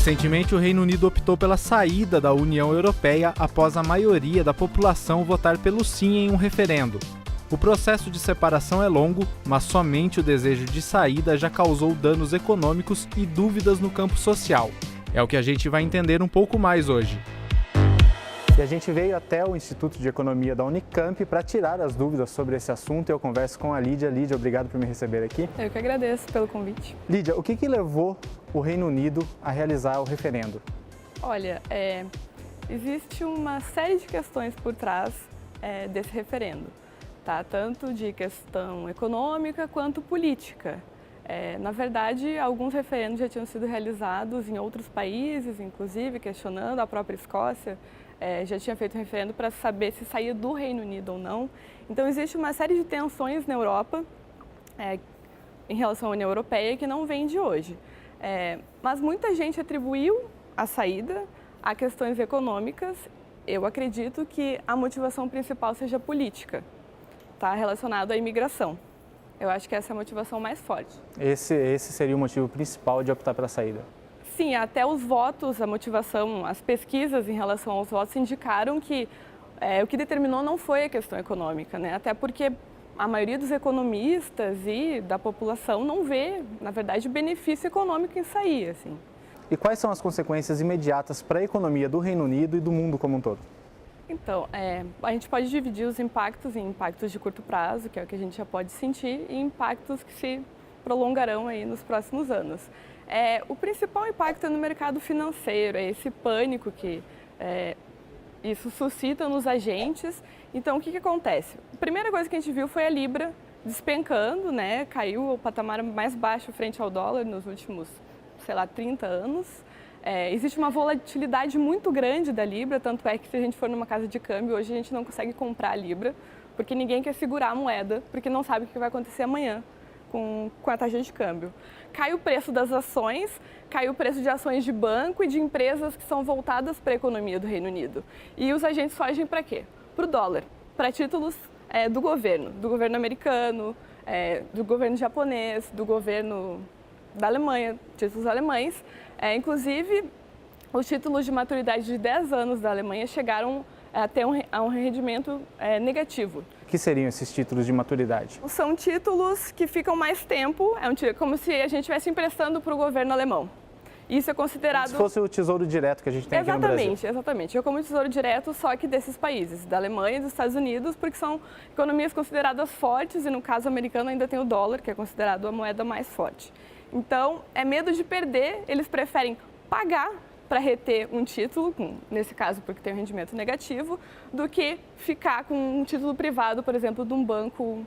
Recentemente, o Reino Unido optou pela saída da União Europeia após a maioria da população votar pelo sim em um referendo. O processo de separação é longo, mas somente o desejo de saída já causou danos econômicos e dúvidas no campo social. É o que a gente vai entender um pouco mais hoje. E a gente veio até o Instituto de Economia da Unicamp para tirar as dúvidas sobre esse assunto. Eu converso com a Lídia. Lídia, obrigado por me receber aqui. Eu que agradeço pelo convite. Lídia, o que levou o Reino Unido a realizar o referendo? Olha, existe uma série de questões por trás desse referendo, tá? Tanto de questão econômica quanto política. Na verdade, alguns referendos já tinham sido realizados em outros países, inclusive questionando a própria Escócia. Já tinha feito um referendo para saber se saía do Reino Unido ou não. Então, existe uma série de tensões na Europa em relação à União Europeia que não vem de hoje. Mas muita gente atribuiu a saída a questões econômicas. Eu acredito que a motivação principal seja política, tá? Relacionado à imigração. Eu acho que essa é a motivação mais forte. Esse seria o motivo principal de optar pela saída? Sim, até os votos, a motivação, as pesquisas em relação aos votos indicaram que o que determinou não foi a questão econômica, né? Até porque a maioria dos economistas e da população não vê, na verdade, benefício econômico em sair, assim. E quais são as consequências imediatas para a economia do Reino Unido e do mundo como um todo? Então, a gente pode dividir os impactos em impactos de curto prazo, que é o que a gente já pode sentir, e impactos que se prolongarão aí nos próximos anos. O principal impacto é no mercado financeiro, é esse pânico que isso suscita nos agentes. Então, o que acontece? A primeira coisa que a gente viu foi a Libra despencando, né? Caiu ao patamar mais baixo frente ao dólar nos últimos, 30 anos. Existe uma volatilidade muito grande da Libra, tanto é que se a gente for numa casa de câmbio, hoje a gente não consegue comprar a Libra, porque ninguém quer segurar a moeda, porque não sabe o que vai acontecer amanhã com a taxa de câmbio. Cai o preço das ações, cai o preço de ações de banco e de empresas que são voltadas para a economia do Reino Unido. E os agentes fogem para quê? Para o dólar, para títulos do governo americano, do governo japonês, do governo da Alemanha, títulos alemães. Inclusive, os títulos de maturidade de 10 anos da Alemanha chegaram a ter um rendimento negativo. O que seriam esses títulos de maturidade? São títulos que ficam mais tempo, como se a gente estivesse emprestando para o governo alemão. Isso é considerado... Se fosse o tesouro direto que a gente tem aqui no Brasil. Exatamente. É como o tesouro direto, só que desses países, da Alemanha e dos Estados Unidos, porque são economias consideradas fortes e no caso americano ainda tem o dólar, que é considerado a moeda mais forte. Então, é medo de perder, eles preferem pagar para reter um título, nesse caso porque tem um rendimento negativo, do que ficar com um título privado, por exemplo, de um banco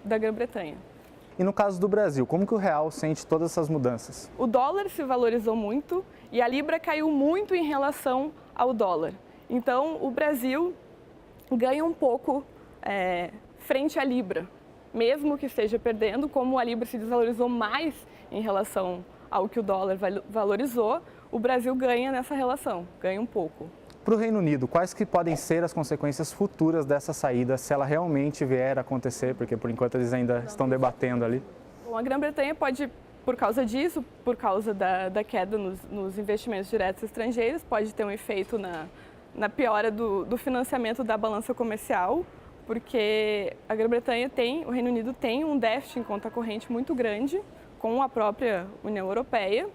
da Grã-Bretanha. E no caso do Brasil, como que o real sente todas essas mudanças? O dólar se valorizou muito e a Libra caiu muito em relação ao dólar. Então, o Brasil ganha um pouco frente à Libra, mesmo que esteja perdendo, como a Libra se desvalorizou mais em relação ao que o dólar valorizou, o Brasil ganha nessa relação, ganha um pouco. Para o Reino Unido, quais que podem ser as consequências futuras dessa saída, se ela realmente vier a acontecer, porque por enquanto eles ainda estão debatendo ali? Bom, a Grã-Bretanha pode, por causa disso, por causa da queda nos investimentos diretos estrangeiros, pode ter um efeito na piora do financiamento da balança comercial, porque a Grã-Bretanha o Reino Unido tem um déficit em conta corrente muito grande com a própria União Europeia.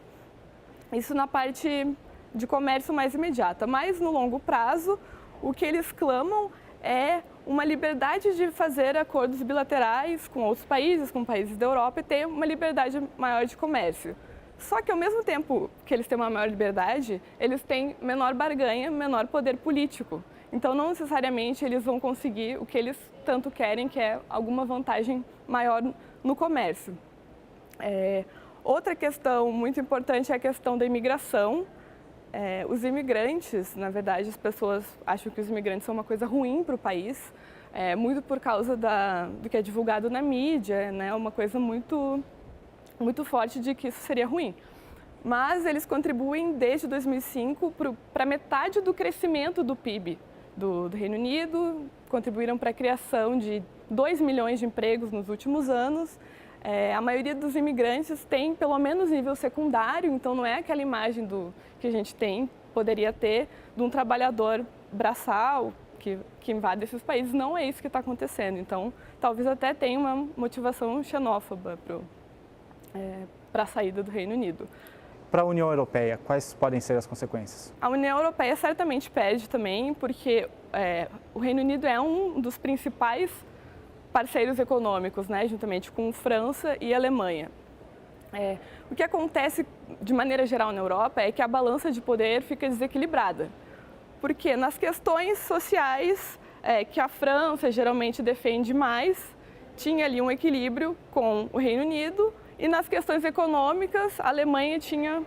Isso na parte de comércio mais imediata, mas no longo prazo, o que eles clamam é uma liberdade de fazer acordos bilaterais com outros países, com países da Europa e ter uma liberdade maior de comércio. Só que ao mesmo tempo que eles têm uma maior liberdade, eles têm menor barganha, menor poder político. Então não necessariamente eles vão conseguir o que eles tanto querem, que é alguma vantagem maior no comércio. Outra questão muito importante é a questão da imigração. Os imigrantes, na verdade, as pessoas acham que os imigrantes são uma coisa ruim para o país, muito por causa do que é divulgado na mídia, né? Uma coisa muito, muito forte de que isso seria ruim. Mas eles contribuem desde 2005 para metade do crescimento do PIB do Reino Unido, contribuíram para a criação de 2 milhões de empregos nos últimos anos. A maioria dos imigrantes tem pelo menos nível secundário, então não é aquela imagem que a gente poderia ter de um trabalhador braçal que invade esses países. Não é isso que está acontecendo. Então, talvez até tenha uma motivação xenófoba para a saída do Reino Unido. Para a União Europeia, quais podem ser as consequências? A União Europeia certamente perde também, porque o Reino Unido é um dos principais parceiros econômicos, né, juntamente com França e Alemanha. O que acontece, de maneira geral, na Europa é que a balança de poder fica desequilibrada. Porque nas questões sociais, que a França geralmente defende mais, tinha ali um equilíbrio com o Reino Unido, e nas questões econômicas, a Alemanha tinha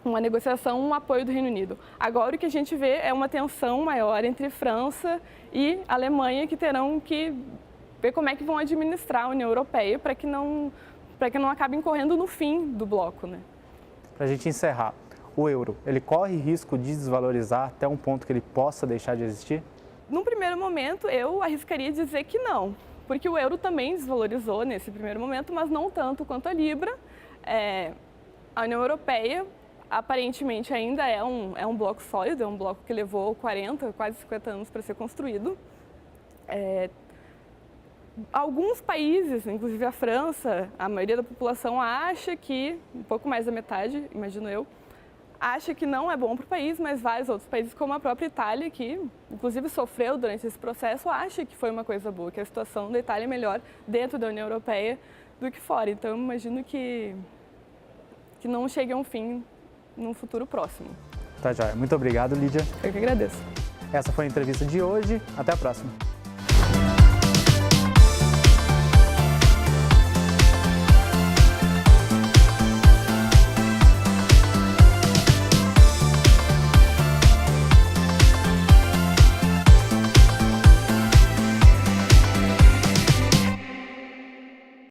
uma negociação, um apoio do Reino Unido. Agora o que a gente vê é uma tensão maior entre França e Alemanha, que terão que ver como é que vão administrar a União Europeia para que não acabem correndo no fim do bloco, né? Para a gente encerrar, o euro, ele corre risco de desvalorizar até um ponto que ele possa deixar de existir? Num primeiro momento, eu arriscaria dizer que não, porque o euro também desvalorizou nesse primeiro momento, mas não tanto quanto a Libra. A União Europeia aparentemente ainda é um bloco sólido, é um bloco que levou 40, quase 50 anos para ser construído. Alguns países, inclusive a França, a maioria da população acha que, um pouco mais da metade, imagino eu, acha que não é bom para o país, mas vários outros países, como a própria Itália, que inclusive sofreu durante esse processo, acha que foi uma coisa boa, que a situação da Itália é melhor dentro da União Europeia do que fora. Então, eu imagino que não chegue a um fim num futuro próximo. Tá, joia. Muito obrigado, Lídia. Eu que agradeço. Essa foi a entrevista de hoje. Até a próxima.